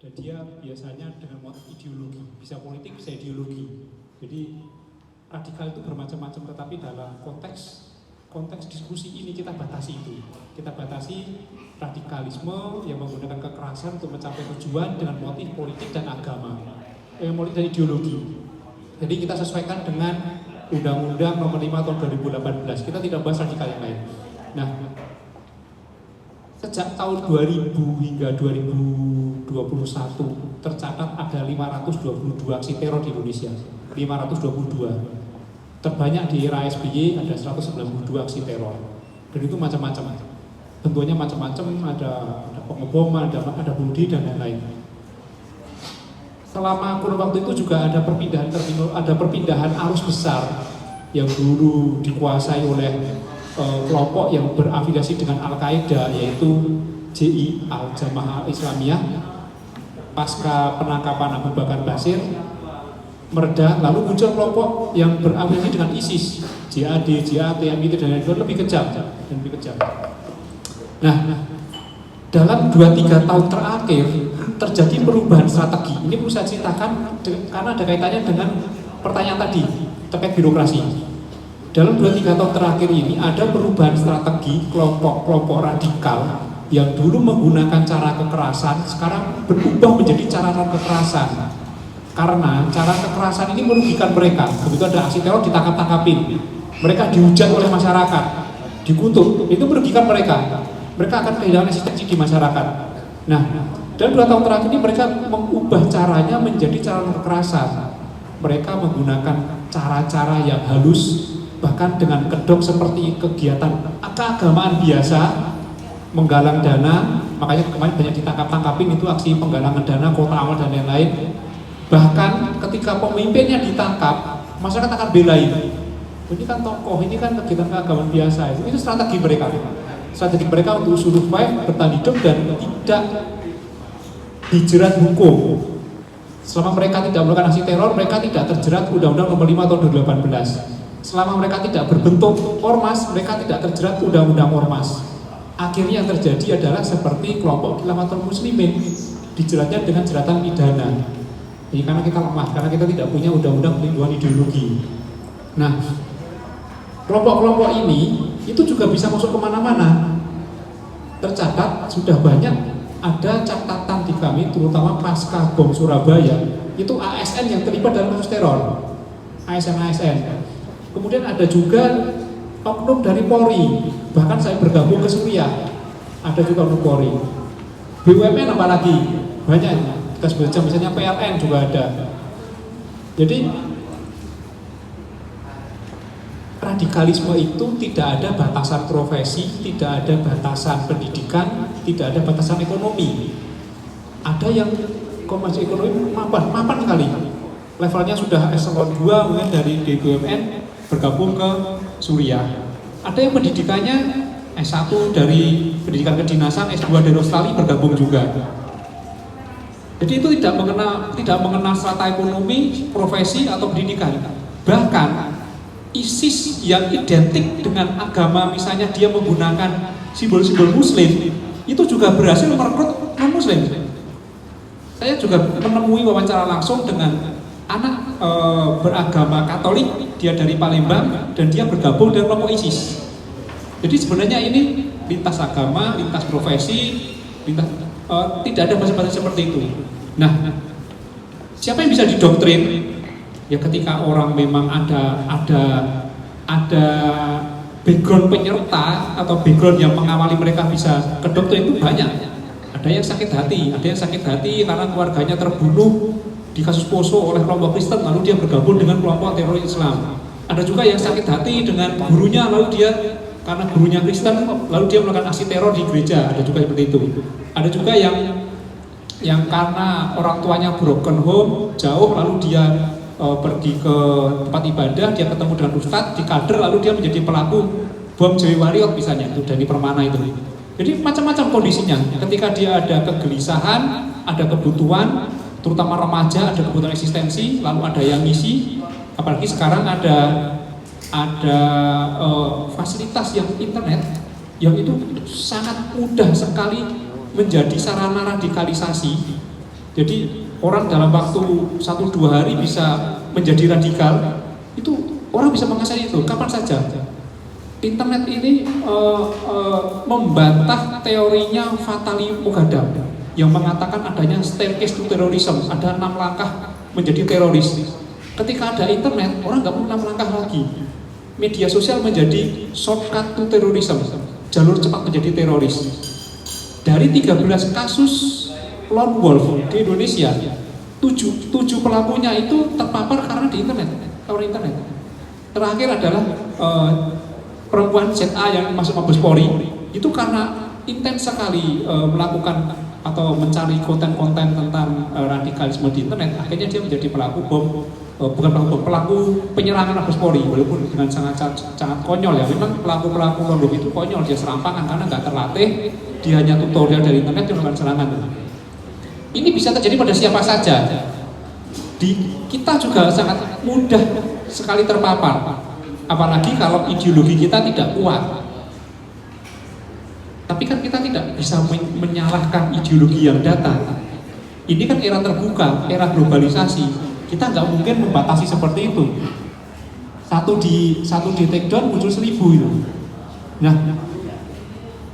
dan dia biasanya dengan motif ideologi, bisa politik, bisa ideologi. Jadi radikal itu bermacam-macam, tetapi dalam konteks diskusi ini kita batasi itu. Kita batasi radikalisme yang menggunakan kekerasan untuk mencapai tujuan dengan motif politik dan agama, politik dan ideologi. Jadi kita sesuaikan dengan Undang-Undang Nomor 5 Tahun 2018. Kita tidak bahas radikal yang lain. Nah, sejak tahun 2000 hingga 2021 tercatat ada 522 aksi teror di Indonesia. 522. Terbanyak di era SBY ada 192 aksi teror. Dan itu macam-macam. Bentuknya macam-macam, ada pengeboman, ada bunuh diri dan lain-lain. Selama kurun waktu itu juga ada perpindahan arus besar yang dulu dikuasai oleh kelompok yang berafiliasi dengan Al-Qaeda, yaitu JI Al-Jamaah Islamiyah. Pasca penangkapan Abu Bakar Basir mereda, lalu muncul kelompok yang berafiliasi dengan ISIS, JAD, JAT, MIT dan lain-lain, lebih kejam. Nah, dalam 2-3 tahun terakhir terjadi perubahan strategi. Ini perlu saya ceritakan karena ada kaitannya dengan pertanyaan tadi terkait birokrasi. Dalam 2-3 tahun terakhir ini ada perubahan strategi kelompok-kelompok radikal yang dulu menggunakan cara kekerasan sekarang berubah menjadi cara non-kekerasan. Karena cara kekerasan ini merugikan mereka. Begitu ada aksi teror ditangkap-tangkapin, mereka dihujat oleh masyarakat, dikutuk, itu merugikan mereka. Mereka akan kehilangan eksistensi di masyarakat. Nah, dalam 2 tahun terakhir ini mereka mengubah caranya menjadi cara kekerasan. Mereka menggunakan cara-cara yang halus, bahkan dengan kedok seperti kegiatan keagamaan biasa, menggalang dana. Makanya kemarin banyak ditangkap-tangkapin itu aksi penggalangan dana, kota amal dan lain-lain. Bahkan ketika pemimpinnya ditangkap, masyarakat akan belain. Ini kan tokoh, ini kan kegiatan keagamaan biasa. Itu strategi mereka. Strategi mereka untuk survive, bertahan hidup dan tidak dijerat hukum. Selama mereka tidak melakukan aksi teror, mereka tidak terjerat Undang-Undang Nomor 5 Tahun 2018. Selama mereka tidak berbentuk ormas, mereka tidak terjerat Undang-Undang Ormas. Akhirnya yang terjadi adalah seperti kelompok Khilafatul Muslimin, dijeratnya dengan jeratan pidana. Ini karena kita lemah, karena kita tidak punya undang-undang pelindungan ideologi. Nah, kelompok-kelompok ini itu juga bisa masuk kemana-mana. Tercatat sudah banyak ada catatan di kami, terutama pasca bom Surabaya, itu ASN yang terlibat dalam kasus teror. ASN. Kemudian ada juga oknum dari Polri, bahkan saya bergabung ke Suriah, ada juga oknum Polri. BUMN apalagi banyak. Misalnya PLN juga ada. Jadi radikalisme itu tidak ada batasan profesi, tidak ada batasan pendidikan, tidak ada batasan ekonomi. Ada yang komersi ekonomi mapan sekali. Levelnya sudah eselon 2 mungkin dari BUMN bergabung ke Suriah. Ada yang pendidikannya S1 dari pendidikan kedinasan, S2 dari Australia bergabung juga. Jadi itu tidak mengenal strata ekonomi, profesi atau pendidikan. Bahkan ISIS yang identik dengan agama, misalnya dia menggunakan simbol-simbol Muslim, itu juga berhasil merekrut non-Muslim. Saya juga menemui wawancara langsung dengan anak beragama Katolik, dia dari Palembang dan dia bergabung dengan kelompok ISIS. Jadi sebenarnya ini lintas agama, lintas profesi, tidak ada bahasa-bahasa seperti itu. Nah, siapa yang bisa didoktrin? Ya ketika orang memang ada background penyerta atau background yang mengawali mereka bisa kedoktrin itu banyak. Ada yang sakit hati karena keluarganya terbunuh di kasus Poso oleh kelompok Kristen, lalu dia bergabung dengan kelompok teroris Islam. Ada juga yang sakit hati dengan gurunya, lalu dia karena gurunya Kristen, lalu dia melakukan aksi teror di gereja. Ada juga seperti itu. Ada juga yang karena orang tuanya broken home, jauh, lalu dia pergi ke tempat ibadah, dia ketemu dengan ustadz, dikader, lalu dia menjadi pelaku bom Joy Warrior misalnya, itu dari Permana itu. Jadi macam-macam kondisinya. Ketika dia ada kegelisahan, ada kebutuhan, terutama remaja, ada kebutuhan eksistensi, lalu ada yang ngisi. Apalagi sekarang ada fasilitas yang internet yang itu sangat mudah sekali menjadi sarana radikalisasi. Jadi orang dalam waktu 1-2 hari bisa menjadi radikal, itu orang bisa menguasai itu kapan saja. Internet ini membantah teorinya Fatali Mughadam yang mengatakan adanya staircase to terrorism, ada 6 langkah menjadi teroris. Ketika ada internet, orang nggak perlu 6 langkah lagi. Media sosial menjadi shortcut to terrorism, jalur cepat menjadi teroris. Dari 13 kasus lone wolf di Indonesia, 7 pelakunya itu terpapar karena di internet, teori internet. Terakhir adalah perempuan ZA yang masuk Mabes Polri, itu karena intens sekali melakukan atau mencari konten-konten tentang radikalisme di internet, akhirnya dia menjadi pelaku bom, pelaku penyerangan Mabes Polri, walaupun dengan sangat konyol ya. Memang pelaku lone wolf itu konyol, dia serampangan karena nggak terlatih, dia hanya tutorial dari internet yang melakukan serangan. Ini bisa terjadi pada siapa saja. Kita juga sangat mudah sekali terpapar, apalagi kalau ideologi kita tidak kuat. Tapi kan kita tidak bisa menyalahkan ideologi yang datang. Ini kan era terbuka, era globalisasi. Kita nggak mungkin membatasi seperti itu. Satu di take down muncul 1000 itu. Nah,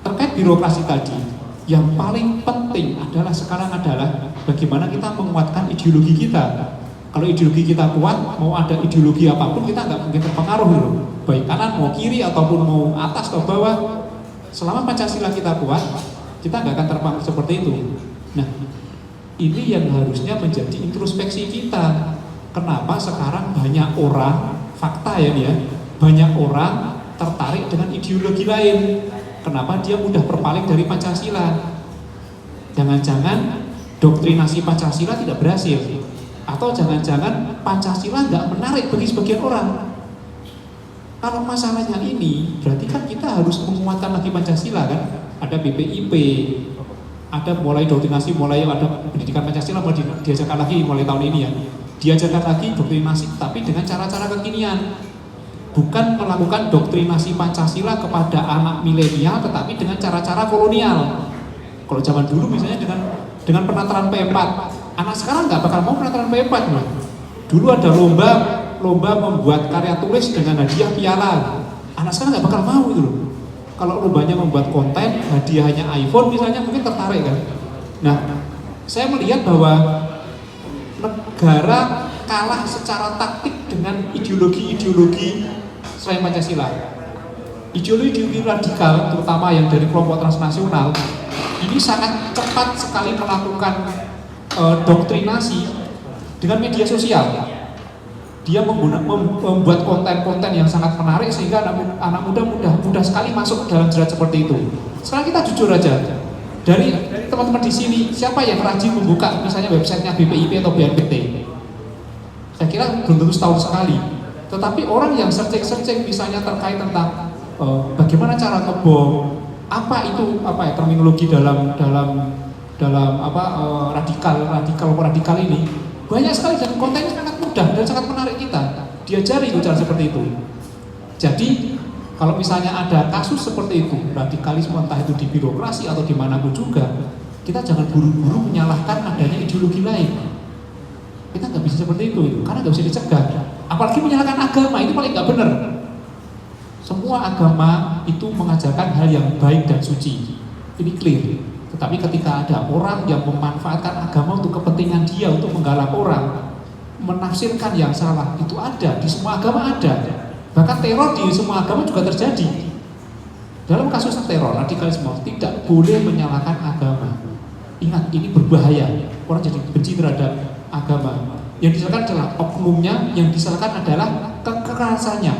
terkait birokrasi tadi, yang paling penting sekarang adalah bagaimana kita menguatkan ideologi kita. Kalau ideologi kita kuat, mau ada ideologi apapun kita nggak mungkin terpengaruh gitu. Baik kanan mau kiri ataupun mau atas atau bawah, selama Pancasila kita kuat, kita nggak akan terpengaruh seperti itu. Nah, ini yang harusnya menjadi introspeksi kita. Kenapa sekarang banyak orang, fakta ya nih ya, banyak orang tertarik dengan ideologi lain. Kenapa dia mudah berpaling dari Pancasila? Jangan-jangan doktrinasi Pancasila tidak berhasil, atau jangan-jangan Pancasila nggak menarik bagi sebagian orang. Kalau masalahnya ini, berarti kan kita harus menguatkan lagi Pancasila kan? Ada BPIP, ada mulai doktrinasi, mulai ada pendidikan Pancasila mau diajarkan lagi mulai tahun ini ya. Diajarkan lagi doktrinasi, tapi dengan cara-cara kekinian. Bukan melakukan doktrinasi Pancasila kepada anak milenial, tetapi dengan cara-cara kolonial. Kalau zaman dulu misalnya dengan penataran P4, anak sekarang nggak bakal mau penataran P4 loh. Dulu ada lomba membuat karya tulis dengan hadiah piala. Anak sekarang nggak bakal mau itu loh. Kalau lombanya membuat konten, hadiahnya iPhone misalnya, mungkin tertarik kan. Nah, saya melihat bahwa negara kalah secara taktik dengan ideologi-ideologi selain Pancasila. Ideologi radikal, terutama yang dari kelompok transnasional, ini sangat cepat sekali melakukan doktrinasi dengan media sosial. Dia membuat konten-konten yang sangat menarik sehingga anak muda mudah sekali masuk dalam jerat seperti itu. Sekarang kita jujur aja, dari teman-teman di sini siapa yang rajin membuka misalnya websitenya BPIP atau BNPT? Saya kira belum tentu setahun sekali. Tetapi orang yang searching misalnya terkait tentang bagaimana cara ngebom, apa itu terminologi dalam radikal ini, banyak sekali dan kontennya sangat mudah dan sangat menarik kita. Diajari itu cara seperti itu. Jadi kalau misalnya ada kasus seperti itu, radikalisme entah itu di birokrasi atau dimanapun juga, kita jangan buru-buru menyalahkan adanya ideologi lain. Kita nggak bisa seperti itu, karena nggak bisa dicegah. Apalagi menyalahkan agama, itu paling nggak benar. Semua agama itu mengajarkan hal yang baik dan suci, ini clear. Tetapi ketika ada orang yang memanfaatkan agama untuk kepentingan dia, untuk menggalak orang, menafsirkan yang salah, itu ada, di semua agama ada. Bahkan teror di semua agama juga terjadi. Dalam kasus teror, radikalisme tidak boleh menyalahkan agama. Ingat, ini berbahaya. Orang jadi benci terhadap agama. Yang disalahkan adalah oknumnya, yang disalahkan adalah kekerasannya.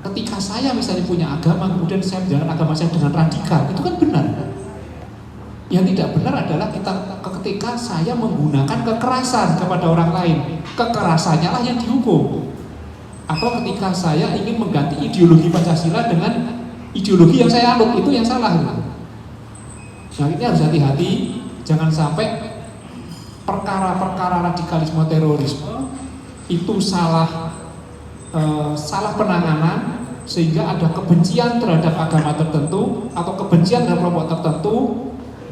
Ketika saya misalnya punya agama, kemudian saya menjalankan agama saya dengan radikal, itu kan benar. Yang tidak benar adalah ketika saya menggunakan kekerasan kepada orang lain. Kekerasannya lah yang dihukum. Atau ketika saya ingin mengganti ideologi Pancasila dengan ideologi yang saya anut, itu yang salah. Nah, ini harus hati-hati, jangan sampai perkara-perkara radikalisme terorisme itu salah penanganan sehingga ada kebencian terhadap agama tertentu atau kebencian terhadap kelompok tertentu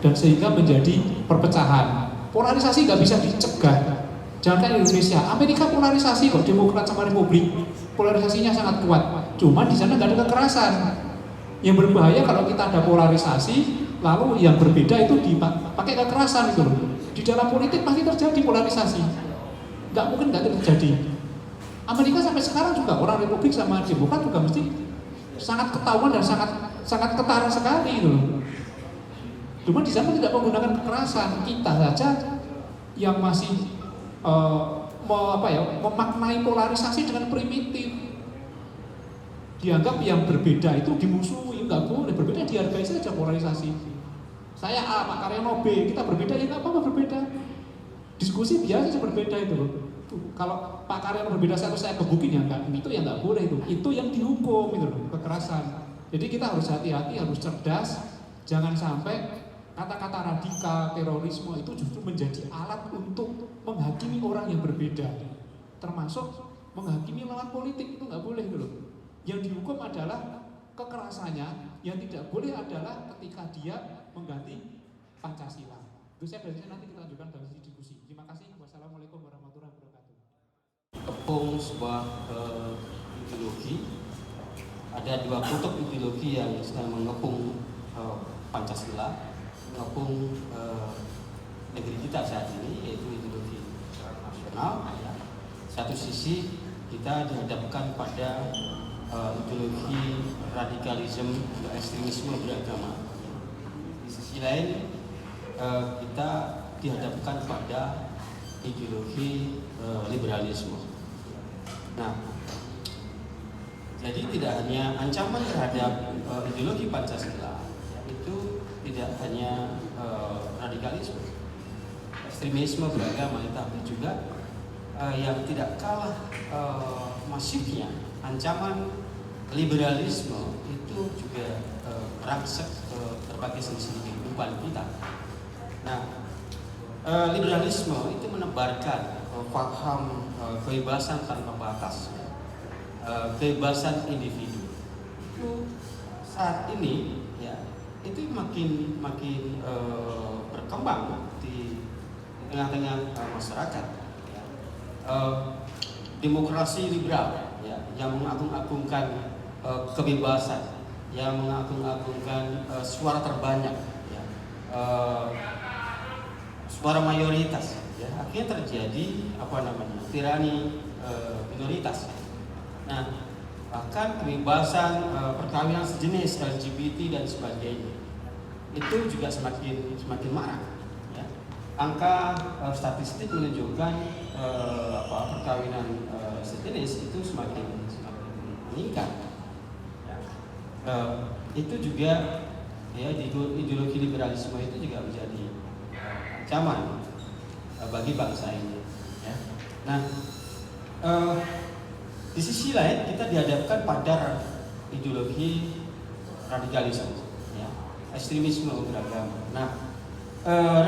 dan sehingga menjadi perpecahan. Polarisasi nggak bisa dicegah. Jangan di Indonesia, Amerika polarisasi kok, Demokrat sama Republik, polarisasinya sangat kuat. Cuma di sana nggak ada kekerasan. Yang berbahaya kalau kita ada polarisasi, lalu yang berbeda itu dipakai kekerasan itu loh. Di dalam politik pasti terjadi polarisasi. Nggak mungkin nggak terjadi. Amerika sampai sekarang juga orang Republik sama Demokrat juga mesti sangat ketahuan dan sangat ketara sekali itu loh. Cuma di sana tidak menggunakan kekerasan. Kita saja yang masih memaknai polarisasi dengan primitif. Dianggap yang berbeda itu dimusuhi, nggak boleh. Berbeda dihargai saja polarisasi. Saya A, Pak Karyono B, kita berbeda ya nggak apa-apa berbeda. Diskusi biasa saja berbeda itu loh. Kalau Pak Karyono berbeda saya gebukin ya enggak, itu ya nggak boleh itu. Itu yang dihukum itu loh, kekerasan. Jadi kita harus hati-hati, harus cerdas, jangan sampai kata-kata radikal, terorisme itu justru menjadi alat untuk menghakimi orang yang berbeda, termasuk menghakimi lawan politik, itu nggak boleh gitu loh. Yang dihukum adalah kekerasannya, yang tidak boleh adalah ketika dia mengganti Pancasila. Itu saya dari sini, nanti kita ajukan dari sisi diskusi. Terima kasih. Wassalamualaikum warahmatullahi wabarakatuh. Tepung sebuah ideologi, ada dua kutub ideologi yang sedang mengepung Pancasila, mengepung negeri kita saat ini, yaitu ideologi nasional. Satu sisi kita dihadapkan pada ideologi radikalisme, ekstremisme beragama. Di sisi lain kita dihadapkan pada ideologi liberalisme. Nah, jadi tidak hanya ancaman terhadap ideologi Pancasila, itu tidak hanya radikalisme, ekstremisme beragama, tapi juga yang tidak kalah masifnya ancaman liberalisme itu juga merangsek ke berbagai sisi kehidupan kita. Nah, liberalisme itu menebarkan paham kebebasan tanpa batas, kebebasan individu. Itu saat ini ya itu makin berkembang di tengah-tengah masyarakat. Ya. Demokrasi liberal ya, yang mengagung-agungkan kebebasan, yang mengagung-agungkan suara terbanyak, ya, suara mayoritas, ya, akhirnya terjadi tirani minoritas. Nah, bahkan kebebasan perkawinan sejenis, LGBT dan sebagainya itu juga semakin marak. Ya. Angka statistik menunjukkan perkawinan sejenis itu semakin meningkat. Ya. Itu juga ya, ideologi liberalisme itu juga menjadi ancaman bagi bangsa ini. Ya. Nah, di sisi lain kita dihadapkan pada ideologi radikalisme, ya, ekstremisme beragama. Nah,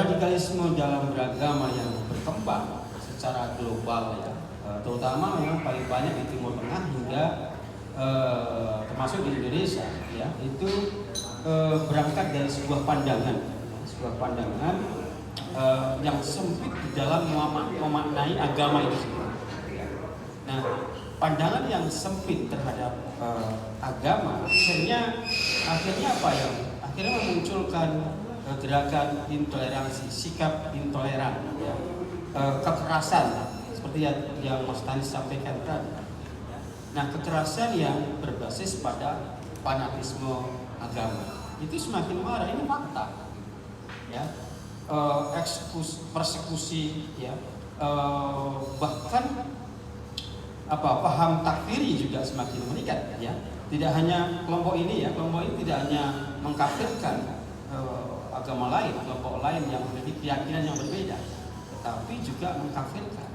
radikalisme dalam beragama yang berkembang secara global, ya, terutama memang paling banyak di Timur Tengah hingga termasuk di Indonesia, ya, itu berangkat dari sebuah pandangan yang sempit di dalam memaknai agama itu sendiri. Nah, pandangan yang sempit terhadap agama akhirnya memunculkan gerakan intoleransi, sikap intoleran, ya, kekerasan seperti yang Mas Tani sampaikan tadi. Nah, kekerasan yang berbasis pada fanatisme agama itu semakin marah, ini fakta, ya. Persekusi, ya, bahkan paham takfiri juga semakin meningkat, ya. Tidak hanya kelompok ini tidak hanya mengkafirkan agama lain, kelompok lain yang memiliki keyakinan yang berbeda, tetapi juga mengkafirkan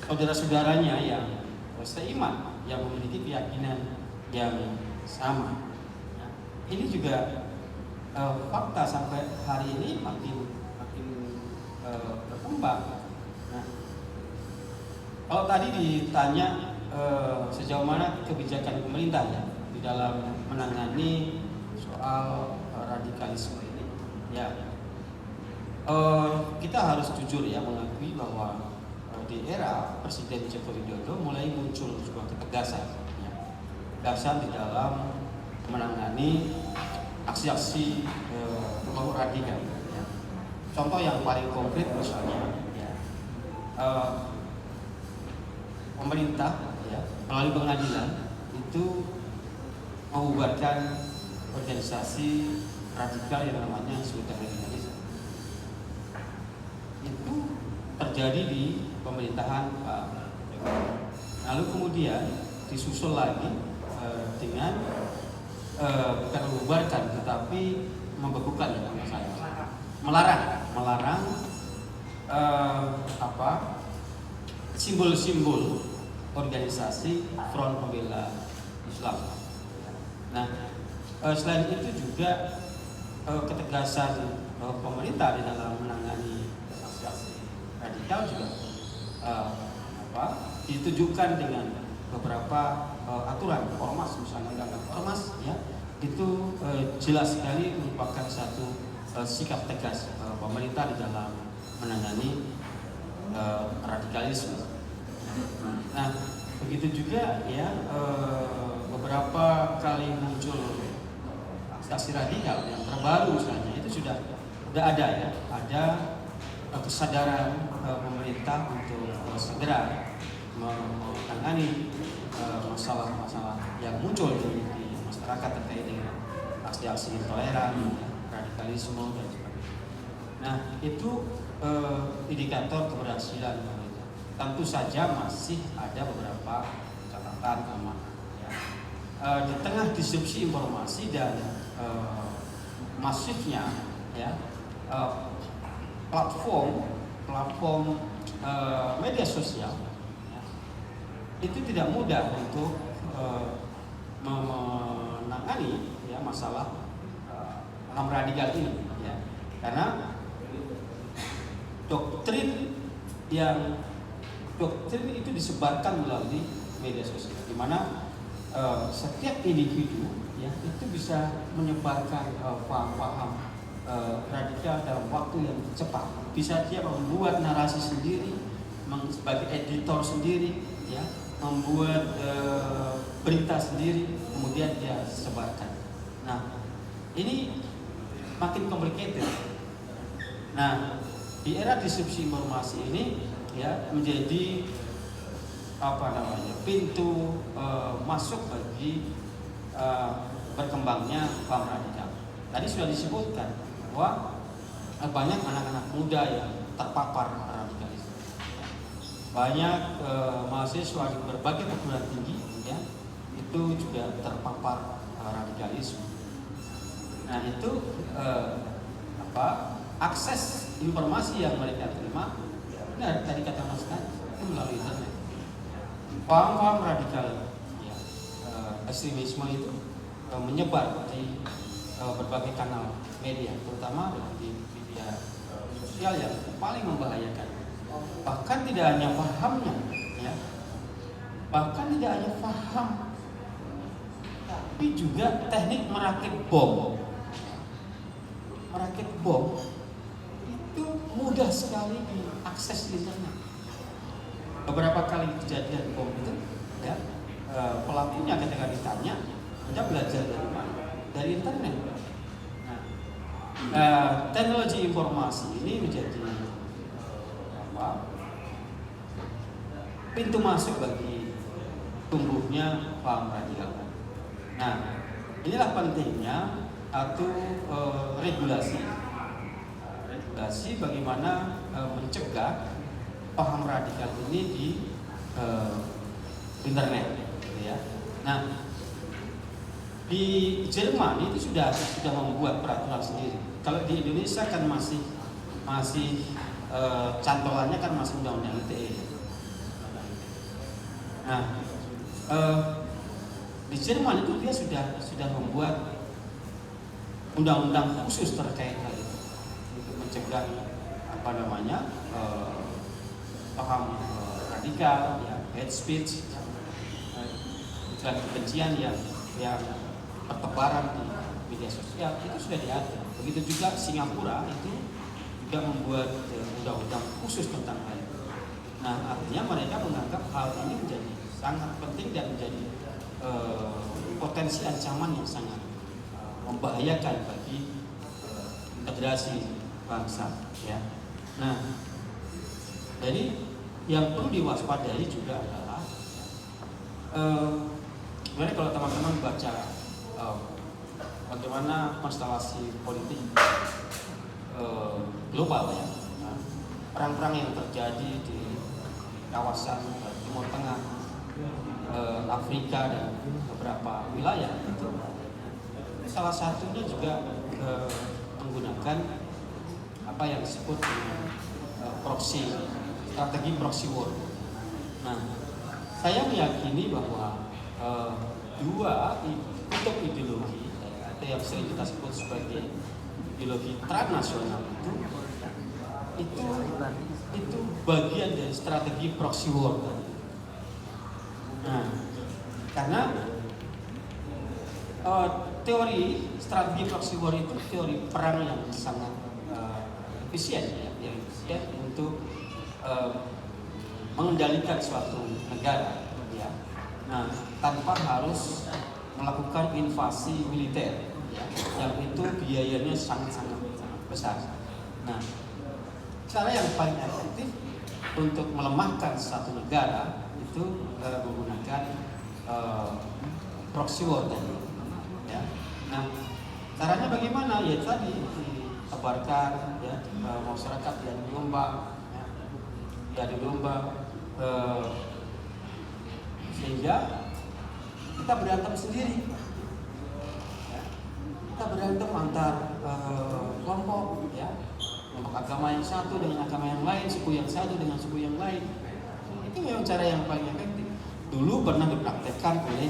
saudara-saudaranya yang seiman, yang memiliki keyakinan yang sama. Nah, ini juga fakta sampai hari ini makin berkembang. Nah, kalau tadi ditanya sejauh mana kebijakan pemerintah, ya, di dalam menangani soal radikalisme ini, ya, kita harus jujur ya mengakui bahwa di era Presiden Joko Widodo mulai muncul sebuah ketegasan, ya. Ketegasan di dalam menangani aksi-aksi kelompok radikal. Ya. Contoh yang paling konkret misalnya, ya, pemerintah ya, melalui pengadilan itu membubarkan organisasi radikal yang namanya Sultan Radikalisme. Itu terjadi di pemerintahan Pak Jokowi. Lalu kemudian disusul lagi dengan bukan membubarkan tetapi membekukan ya nama saya, melarang simbol-simbol organisasi Front Pembela Islam. Nah, selain itu juga ketegasan pemerintah di dalam menangani aksi radikal juga ditujukan dengan beberapa aturan ormas, misalnya undang-undang ormas, ya, itu jelas sekali merupakan satu sikap tegas pemerintah di dalam menangani radikalisme. Nah, begitu juga ya beberapa kali muncul aksi radikal yang terbaru misalnya itu sudah ada ya, ada kesadaran pemerintah untuk segera menangani masalah-masalah yang muncul di masyarakat terkait dengan aksi-aksi intoleran, radikalisme dan sebagainya. Nah, itu indikator keberhasilan pemerintah. Tentu saja masih ada beberapa catatan kelemahan. Ya. Di tengah disrupsi informasi dan masifnya ya platform media sosial, ya, itu tidak mudah untuk menangani ya masalah paham radikal ini, ya, karena doktrin itu disebarkan melalui media sosial, di mana setiap individu ya itu bisa menyebarkan paham-paham radikal dalam waktu yang cepat. Bisa dia membuat narasi sendiri, sebagai editor sendiri, ya, membuat berita sendiri, kemudian dia sebarkan. Nah, ini makin complicated. Nah, di era disrupsi informasi ini ya menjadi pintu masuk bagi berkembangnya paham radikal. Tadi sudah disebutkan bahwa banyak anak-anak muda yang terpapar radikalisme. Banyak mahasiswa di berbagai perguruan tinggi ya itu juga terpapar radikalisme. Nah, itu akses informasi yang mereka terima, ya benar tadi kata Mas tadi, itu melalui internet. Paham-paham radikal ya, ekstremisme itu menyebar di berbagai kanal media, terutama di media sosial yang paling membahayakan. Bahkan tidak hanya pahamnya, ya, bahkan tidak hanya paham, tapi juga teknik merakit bom. Merakit bom itu mudah sekali diakses di internet. Beberapa kali kejadian bom itu, ya, pelakunya ketika ditanya, Anda belajar dari mana? Dari internet. Nah, teknologi informasi ini menjadi pintu masuk bagi tumbuhnya paham radikal. Nah, inilah pentingnya regulasi bagaimana mencegah paham radikal ini di internet, gitu ya. Nah, di Jerman itu sudah membuat peraturan sendiri. Kalau di Indonesia kan masih cantolannya kan masih undang-undang ITE. Nah, di Jerman itu dia sudah membuat undang-undang khusus terkait hal itu untuk mencegah paham radikal, ya, hate speech, ujaran kebencian yang bertebaran di media sosial itu sudah diatur. Begitu juga Singapura itu juga membuat undang-undang khusus tentang hal itu. Nah, artinya mereka menganggap hal ini menjadi sangat penting dan menjadi potensi ancaman yang sangat membahayakan bagi integrasi bangsa. Ya. Nah, jadi yang perlu diwaspadai juga adalah sebenarnya kalau teman-teman baca bagaimana konstelasi politik global ya, perang-perang yang terjadi di kawasan Timur Tengah, Afrika dan beberapa wilayah itu salah satunya juga menggunakan apa yang disebut proxy, strategi proxy war. Nah, saya meyakini bahwa dua kutub ideologi atau yang sering kita sebut sebagai ideologi transnasional itu bagian dari strategi proxy war. Nah, karena teori strategi proxy war itu teori perang yang sangat efisien, ya, yang efisien untuk mengendalikan suatu negara, ya. Nah, tanpa harus melakukan invasi militer, ya, yang itu biayanya sangat-sangat besar. Nah, cara yang paling efektif untuk melemahkan satu negara itu menggunakan proxy war tadi, ya. Nah, caranya bagaimana? Ya tadi ditebarkan, ya, masyarakat diadu domba, sehingga kita berantem sendiri, ya. Kita berantem antar kelompok, ya, kelompok agama yang satu dengan agama yang lain, suku yang satu dengan suku yang lain. Itu memang cara yang paling efektif. Dulu pernah dipraktekkan oleh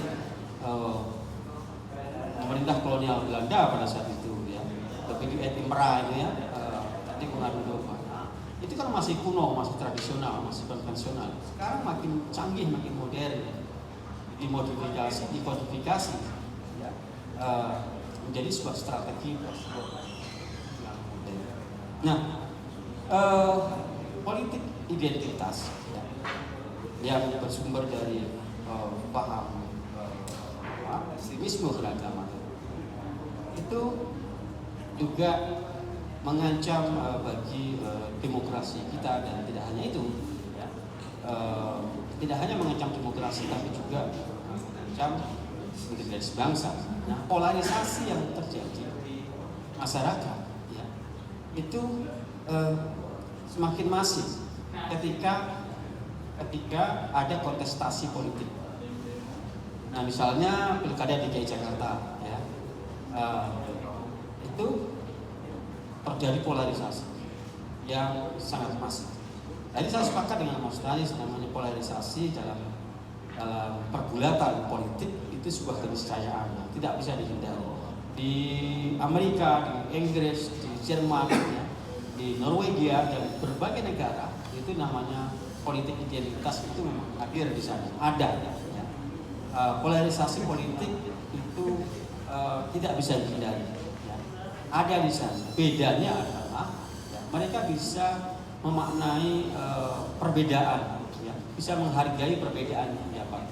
pemerintah kolonial Belanda pada saat itu, ya, begitu Edinburgh itu, ya, tadi mengadu domba. Itu kan masih kuno, masih tradisional, masih konvensional. Sekarang makin canggih, makin modern, ya. Dikodifikasi, ya, menjadi sebuah strategi. Nah, politik identitas, ya, yang bersumber dari paham ekstremisme beragama itu juga mengancam bagi demokrasi kita, dan tidak hanya itu, ya, tidak hanya mengancam demokrasi tapi juga mengancam identitas bangsa. Nah, polarisasi yang terjadi di masyarakat, ya, itu semakin masif ketika ada kontestasi politik. Nah, misalnya pilkada DKI Jakarta, ya, itu terjadi polarisasi yang sangat masif. Jadi saya sepakat dengan Mas Tanis, namanya polarisasi dalam pergulatan politik itu sebuah keniscayaan, tidak bisa dihindari. Di Amerika, di Inggris, di Jerman, ya, di Norwegia dan berbagai negara itu namanya politik identitas itu memang hadir di sana, ada. Ya. Polarisasi politik itu tidak bisa dihindari, ya. Ada di sana. Bedanya adalah, ya, mereka bisa memaknai perbedaan, ya, bisa menghargai perbedaan yang dapat.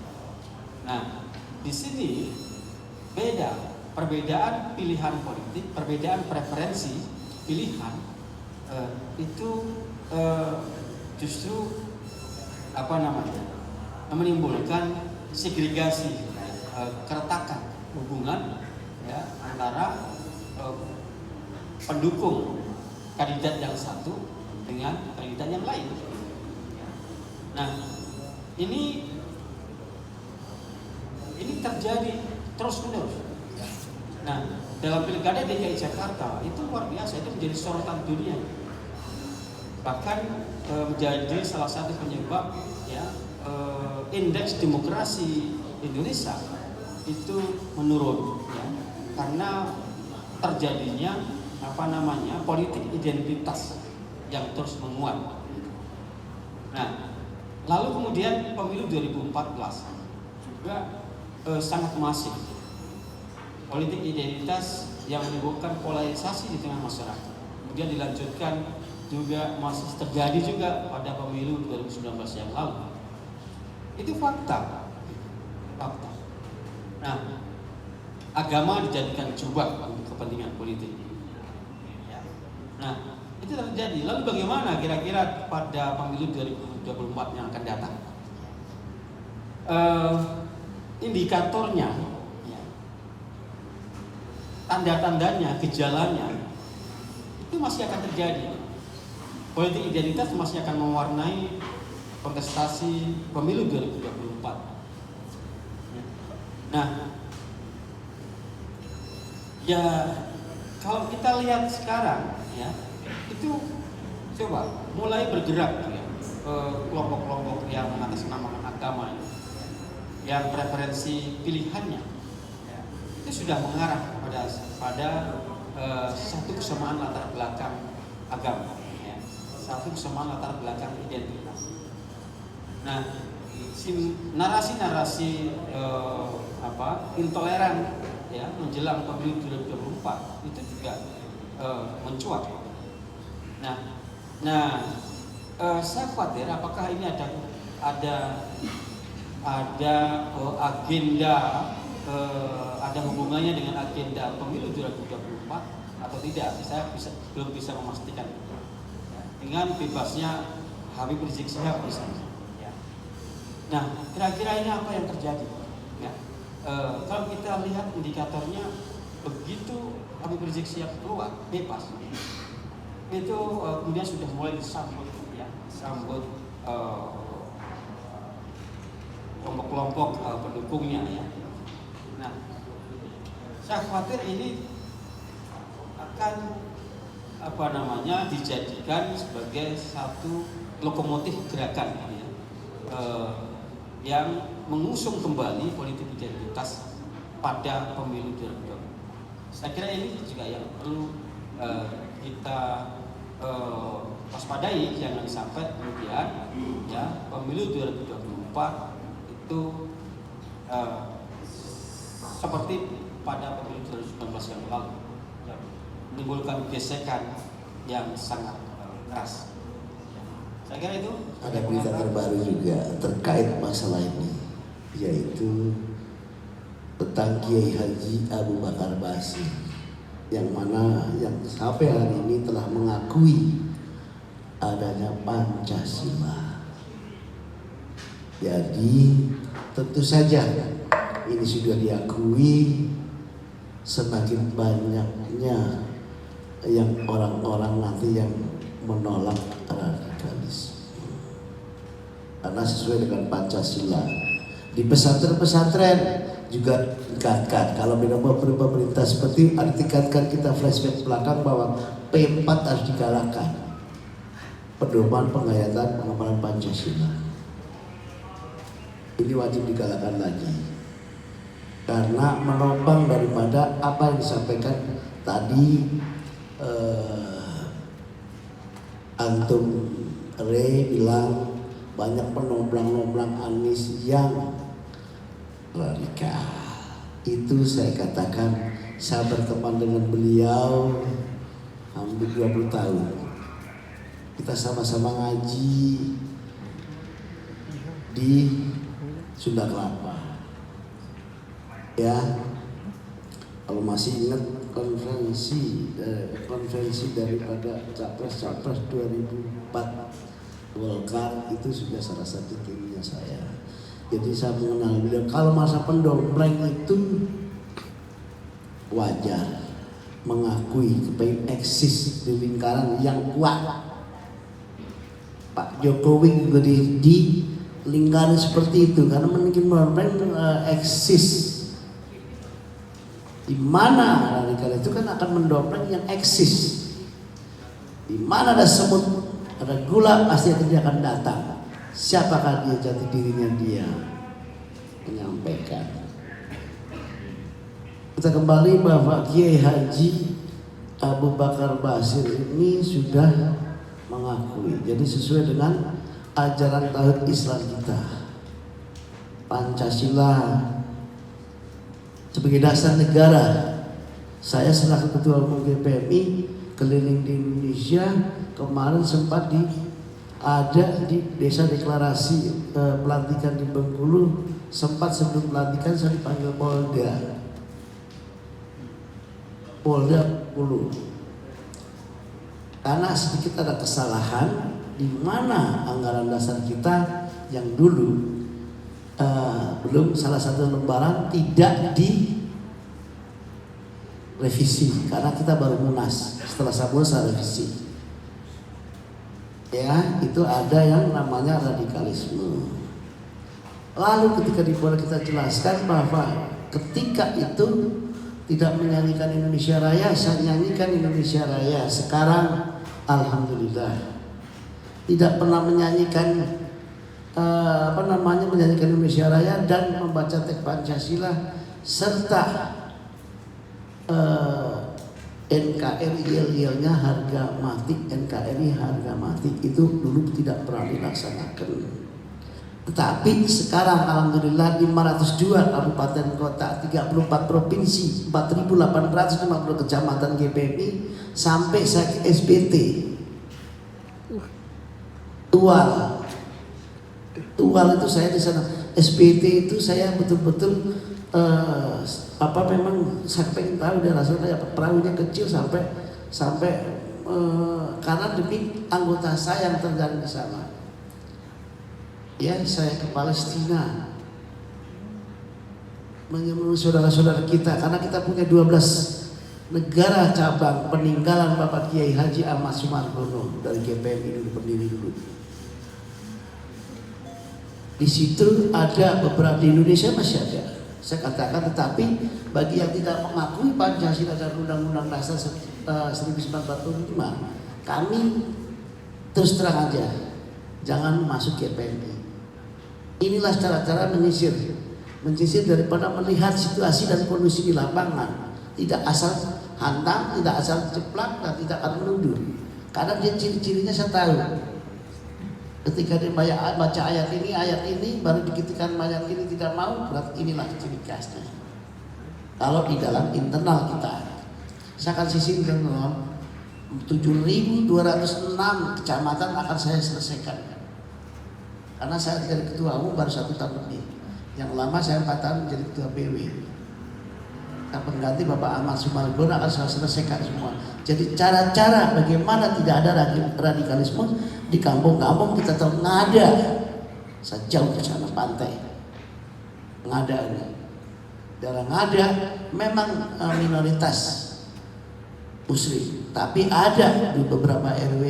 Nah, di sini beda, perbedaan pilihan politik, perbedaan preferensi pilihan itu justru menimbulkan segregasi, keretakan hubungan, ya, antara pendukung kandidat yang satu dengan kandidat yang lain. Nah, ini terjadi terus-menerus. Nah, dalam pilkada DKI Jakarta itu luar biasa, itu menjadi sorotan dunia. Bahkan menjadi salah satu penyebab, ya, indeks demokrasi Indonesia itu menurun, ya, karena terjadinya politik identitas yang terus menguat. Nah, lalu kemudian pemilu 2014 juga sangat masif, politik identitas yang menimbulkan polarisasi di tengah masyarakat. Kemudian dilanjutkan juga masih terjadi juga pada pemilu 2019 yang lalu. Itu fakta. Fakta. Nah, agama dijadikan jubah untuk kepentingan politik. Nah, itu terjadi. Lalu bagaimana kira-kira pada pemilu 2024 yang akan datang? Indikatornya, ya, tanda-tandanya, gejalanya itu masih akan terjadi. Politik identitas masih akan mewarnai kontestasi pemilu 2024. Nah, ya kalau kita lihat sekarang, ya itu coba mulai bergerak ya, kelompok-kelompok yang mengatasnamakan agama, yang preferensi pilihannya ya, itu sudah mengarah pada satu kesamaan latar belakang agama, ya, satu kesamaan latar belakang identitas. Nah, narasi-narasi intoleran ya menjelang pemilu 2024 itu juga mencuat. Nah, saya khawatir apakah ini ada agenda, ada hubungannya dengan agenda pemilu 2024 atau tidak? Saya belum bisa memastikan. Ya, dengan bebasnya Habib Rizik Syihab misalnya. Ya. Nah, kira-kira ini apa yang terjadi? Ya. Kalau kita lihat indikatornya, begitu Habib Rizik Syihab keluar bebas, itu kemudian sudah mulai disambut, ya, kelompok-kelompok pendukungnya, ya. Nah, saya khawatir ini akan dijadikan sebagai satu lokomotif gerakan, ya, yang mengusung kembali politik identitas pada pemilu 2024. Saya kira ini juga yang perlu kita waspadai, jangan sampai kemudian ya pemilu 2024 itu seperti pada pemilu 2019 yang lalu, ya, menimbulkan gesekan yang sangat keras. Saya kira itu. Ada berita terbaru juga terkait masalah ini, yaitu tentang Kiai Haji Abu Bakar Basir, yang mana yang sampai hari ini telah mengakui adanya Pancasila. Jadi tentu saja ini sudah diakui, semakin banyaknya yang orang-orang nanti yang menolak radikalisme. Karena sesuai dengan Pancasila, di pesantren-pesantren juga tingkatkan. Kalau beberapa berita seperti ditingkatkan, kita flashback belakang bahwa P4 harus digalakkan, pedoman penghayatan pengamalan Pancasila. Ini wajib digalakkan lagi, karena menopang daripada apa yang disampaikan tadi Antum Re bilang banyak penoblang-noblang Anies yang radikal. Itu saya katakan, saya berteman dengan beliau hampir 20 tahun. Kita sama-sama ngaji di Sunda Kelapa. Ya, kalau masih ingat konferensi daripada Capres 2004 Golkar, itu sudah salah satu timnya saya. Jadi saya mengenal beliau. Kalau masa pendompleng itu wajar, mengakui supaya eksis di lingkaran yang kuat. Pak Jokowi juga di lingkaran seperti itu, karena mungkin pendompleng eksis. Di mana radikal itu kan akan mendompleng yang eksis. Di mana ada semut, ada gula, pasti dia akan datang. Siapakah dia, jati dirinya dia menyampaikan. Kita kembali bahwa Kiai Haji Abu Bakar Basir ini sudah mengakui. Jadi sesuai dengan ajaran tauhid Islam kita, Pancasila sebagai dasar negara. Saya selaku Ketua Umum GPMI keliling di Indonesia. Kemarin sempat ada di desa deklarasi pelantikan di Bengkulu, sempat sebelum pelantikan saya dipanggil Polda Bengkulu karena sedikit ada kesalahan di mana anggaran dasar kita yang dulu belum salah satu lembaran tidak direvisi karena kita baru munas, setelah saya revisi. Ya, itu ada yang namanya radikalisme. Lalu ketika di Polda kita jelaskan bahwa ketika itu tidak menyanyikan Indonesia Raya, saya nyanyikan Indonesia Raya. Sekarang alhamdulillah tidak pernah menyanyikan menyanyikan Indonesia Raya dan membaca teks Pancasila serta NKRI yel-yelnya harga mati, NKRI harga mati itu dulu tidak pernah dilaksanakan. Tetapi sekarang alhamdulillah 502 kabupaten kota, 34 provinsi, 4.850 kecamatan GPMI sampai saya SBT. Tual itu saya di sana. SBT itu saya betul-betul memang saya pengen tahu dia rasanya apa, perahunya kecil sampai karena demi anggota saya yang terjadi di sana. Ya, saya ke Palestina menyembuh saudara-saudara kita karena kita punya 12 negara cabang peninggalan Bapak Kiai Haji Ahmad Sumargono dari GPMI dulu, berdiri dulu. Di situ ada beberapa, di Indonesia masih ada. Saya katakan, tetapi bagi yang tidak mengakui Pancasila dan Undang-Undang Dasar 1945, kami terus terang aja, jangan masuk GPMI. Inilah cara-cara menyisir daripada melihat situasi dan kondisi di lapangan. Tidak asal hantam, tidak asal ceplak, dan tidak akan menuduh. Karena dia ciri-cirinya saya tahu. Ketika dia baca ayat ini, baru dikitikan ayat ini tidak mau, berarti inilah ciri khasnya. Kalau di dalam internal kita, saya akan sisihkan 7.206 kecamatan akan saya selesaikan. Karena saya jadi ketua umum baru 1 tahun lebih. Yang lama saya 4 tahun menjadi ketua BW. Nah, pengganti Bapak Ahmad Sumargono akan saya selesaikan semua. Jadi cara-cara bagaimana tidak ada radikalisme di kampung-kampung kita tahu ngada. Saya jauh ke sana pantai. Ngada ini. Dalam ngada memang minoritas muslim, tapi ada di beberapa RW,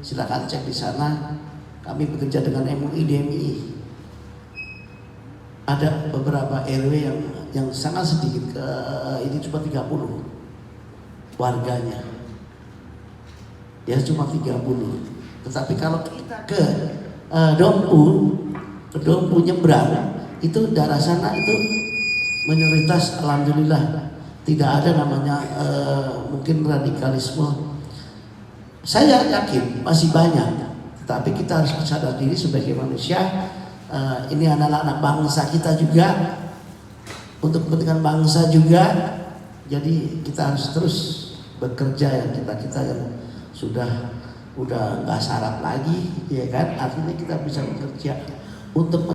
silakan cek di sana. Kami bekerja dengan MUI, DMI. Ada beberapa RW yang sangat sedikit, ini cuma 30 warganya. Ya cuma 30. Tetapi kalau kita ke Dompu nyebrang, itu daerah sana itu minoritas, alhamdulillah tidak ada namanya mungkin radikalisme. Saya yakin masih banyak, tetapi kita harus sadar diri sebagai manusia. Ini adalah anak bangsa kita juga, untuk kepentingan bangsa juga. Jadi kita harus terus bekerja, yang kita yang udah nggak syarat lagi, ya kan? Artinya kita bisa bekerja untuk